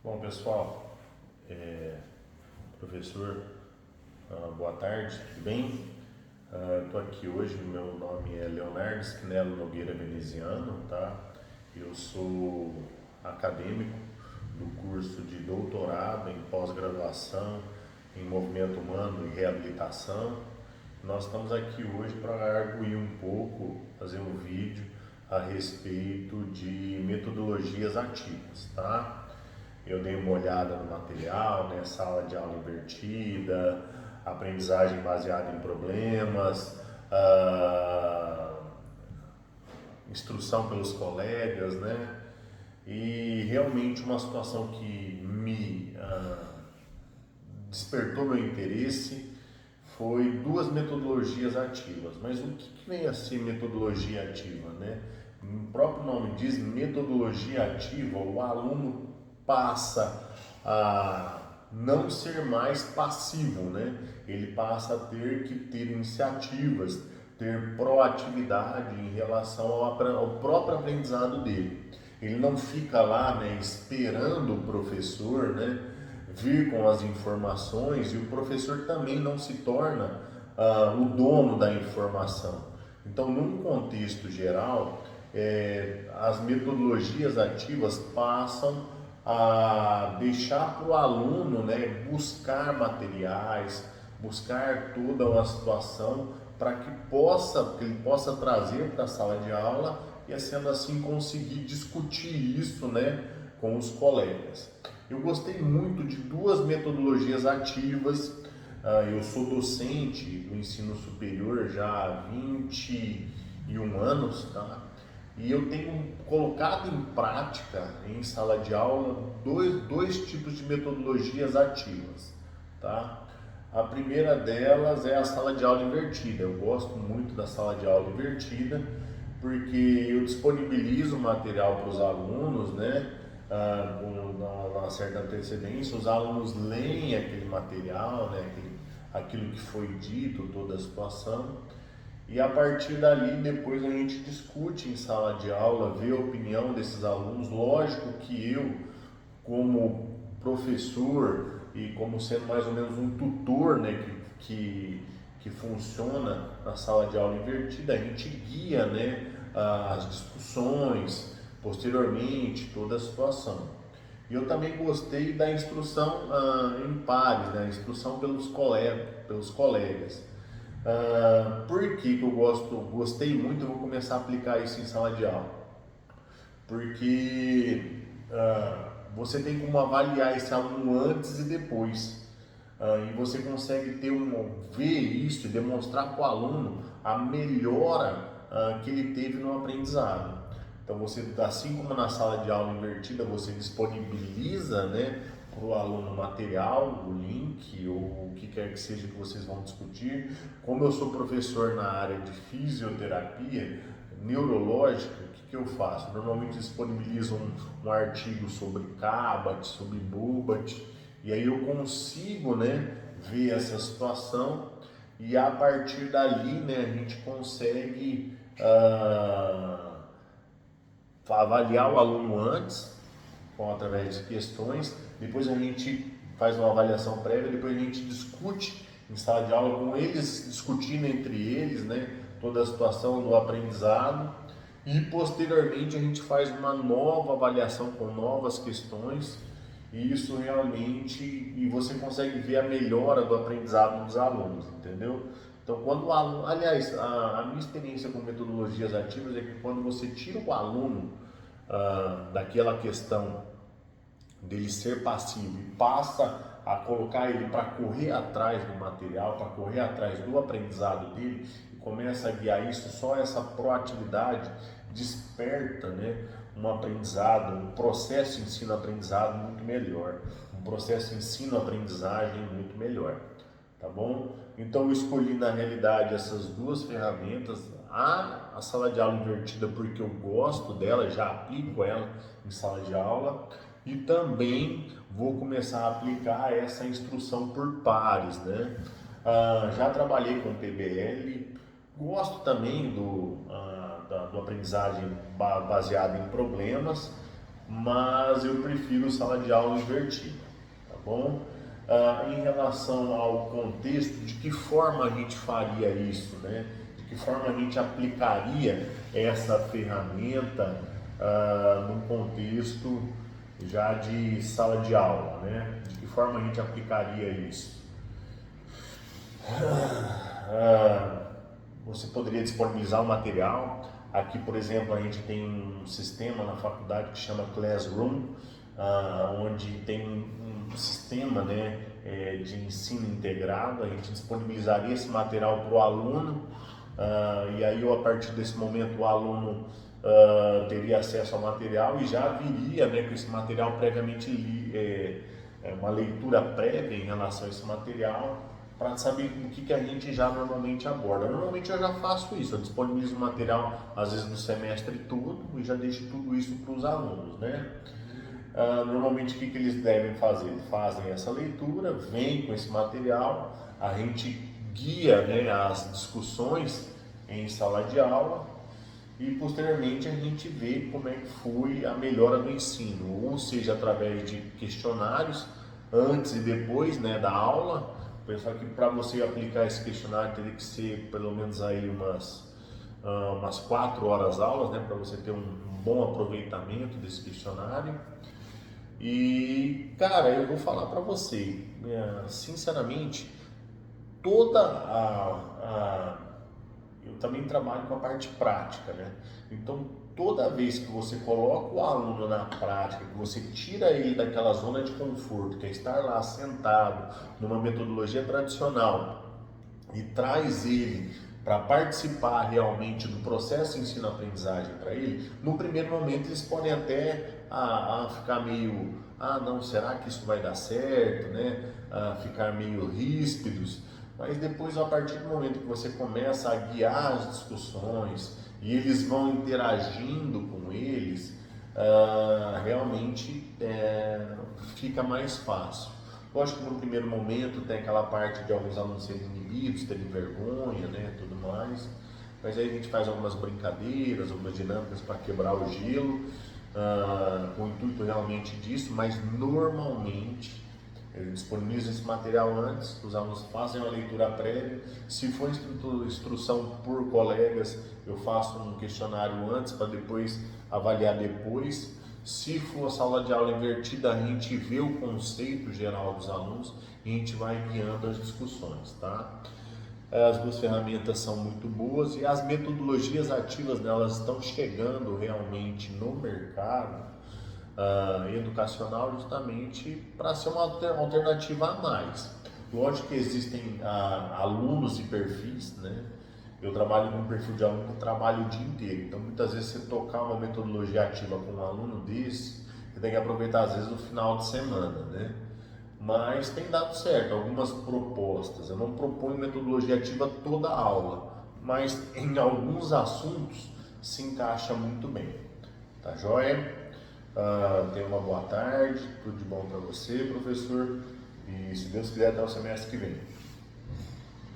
Bom, pessoal, professor, boa tarde, tudo bem? Estou aqui hoje, meu nome é Leonardo Esquinelo Nogueira Veneziano, tá? Eu sou acadêmico do curso de doutorado em pós-graduação em movimento humano e reabilitação. Nós estamos aqui hoje para arguir um pouco, fazer um vídeo a respeito de metodologias ativas, tá? Eu dei uma olhada no material, né? Sala de aula invertida, aprendizagem baseada em problemas, instrução pelos colegas, né? E realmente uma situação que me despertou meu interesse foi duas metodologias ativas. Mas o que vem a ser metodologia ativa, né? O próprio nome diz metodologia ativa, o aluno passa a não ser mais passivo, né? Ele passa a ter que ter iniciativas, ter proatividade em relação ao próprio aprendizado dele. Ele não fica lá, né, esperando o professor, né, vir com as informações, e o professor também não se torna o dono da informação. Então, num contexto geral, as metodologias ativas passam a deixar para o aluno, né, buscar materiais, buscar toda uma situação para que ele possa trazer para a sala de aula e, sendo assim, conseguir discutir isso, né, com os colegas. Eu gostei muito de duas metodologias ativas. Eu sou docente do ensino superior já há 21 anos, tá? E eu tenho colocado em prática, em sala de aula, dois tipos de metodologias ativas, tá? A primeira delas é a sala de aula invertida. Eu gosto muito da sala de aula invertida porque eu disponibilizo material para os alunos, né? Com uma certa antecedência, os alunos leem aquele material, né? Aquilo que foi dito, toda a situação. E a partir dali, depois a gente discute em sala de aula, vê a opinião desses alunos. Lógico que eu, como professor e como sendo mais ou menos um tutor, né, que funciona na sala de aula invertida, a gente guia, né, as discussões, posteriormente, toda a situação. E eu também gostei da instrução em pares, né, a instrução pelos colegas. Por que eu gostei muito? Eu vou começar a aplicar isso em sala de aula. Porque você tem como avaliar esse aluno antes e depois. E você consegue ver isso e demonstrar para o aluno a melhora que ele teve no aprendizado. Então, assim como na sala de aula invertida, você disponibiliza, né, para o aluno material, o link ou o que quer que seja que vocês vão discutir. Como eu sou professor na área de fisioterapia neurológica, o que eu faço? Normalmente disponibilizo um artigo sobre Kabat, sobre Bubat, e aí eu consigo, né, ver essa situação, e a partir dali, né, a gente consegue avaliar o aluno antes, através de questões, depois a gente faz uma avaliação prévia, depois a gente discute em sala de aula com eles, discutindo entre eles, né, toda a situação do aprendizado, e posteriormente a gente faz uma nova avaliação com novas questões, e isso realmente, e você consegue ver a melhora do aprendizado dos alunos, entendeu? Então, quando o aluno, aliás, a minha experiência com metodologias ativas é que quando você tira o aluno daquela questão dele ser passivo e passa a colocar ele para correr atrás do material, para correr atrás do aprendizado dele, e começa a guiar isso, só essa proatividade desperta, né, um aprendizado, um processo ensino-aprendizado muito melhor, um processo ensino-aprendizagem muito melhor, tá bom? Então eu escolhi na realidade essas duas ferramentas, a sala de aula invertida porque eu gosto dela, já aplico ela em sala de aula, e também vou começar a aplicar essa instrução por pares, né? Já trabalhei com PBL, gosto também do aprendizagem baseada em problemas, mas eu prefiro sala de aula invertida, tá bom? Em relação ao contexto, de que forma a gente faria isso, né? De que forma a gente aplicaria essa ferramenta num contexto já de sala de aula, né? De que forma a gente aplicaria isso? Você poderia disponibilizar o material. Aqui, por exemplo, a gente tem um sistema na faculdade que chama Classroom, onde tem um sistema, né, de ensino integrado. A gente disponibilizaria esse material para o aluno, e aí a partir desse momento o aluno teria acesso ao material e já viria, né, com esse material previamente uma leitura prévia em relação a esse material, para saber o que a gente já normalmente aborda. Normalmente eu já faço isso, eu disponibilizo o material às vezes no semestre todo e já deixo tudo isso para os alunos, né? Normalmente o que eles devem fazer? Eles fazem essa leitura, vêm com esse material, a gente guia, né, as discussões em sala de aula e posteriormente a gente vê como é que foi a melhora do ensino, ou seja, através de questionários antes e depois, né, da aula. Pensar que para você aplicar esse questionário teria que ser pelo menos aí umas 4 horas aulas, né, para você ter um bom aproveitamento desse questionário. E, cara, eu vou falar para você, sinceramente, eu também trabalho com a parte prática, né? Então, toda vez que você coloca o aluno na prática, que você tira ele daquela zona de conforto, que é estar lá sentado numa metodologia tradicional e traz ele para participar realmente do processo de ensino-aprendizagem para ele, no primeiro momento eles podem até ficar meio, não, será que isso vai dar certo, né? Ficar meio ríspidos. Mas depois, a partir do momento que você começa a guiar as discussões e eles vão interagindo com eles, realmente fica mais fácil. Lógico que no primeiro momento tem aquela parte de alguns alunos serem inibidos, terem vergonha, né, tudo mais. Mas aí a gente faz algumas brincadeiras, algumas dinâmicas para quebrar o gelo, com o intuito realmente disso, mas normalmente eu disponibilizo esse material antes, os alunos fazem uma leitura prévia. Se for instrução por colegas, eu faço um questionário antes para depois avaliar depois. Se for sala de aula invertida, a gente vê o conceito geral dos alunos e a gente vai guiando as discussões, tá? As duas ferramentas são muito boas e as metodologias ativas delas estão chegando realmente no mercado educacional justamente para ser uma alternativa a mais. Lógico que existem alunos e perfis, né? Eu trabalho com um perfil de aluno que trabalha o dia inteiro, então muitas vezes você tocar uma metodologia ativa com um aluno desse, você tem que aproveitar às vezes o final de semana, né? Mas tem dado certo, algumas propostas. Eu não proponho metodologia ativa toda a aula, mas em alguns assuntos se encaixa muito bem. Tá joia? Tenha uma boa tarde, tudo de bom para você, professor, e se Deus quiser até o semestre que vem.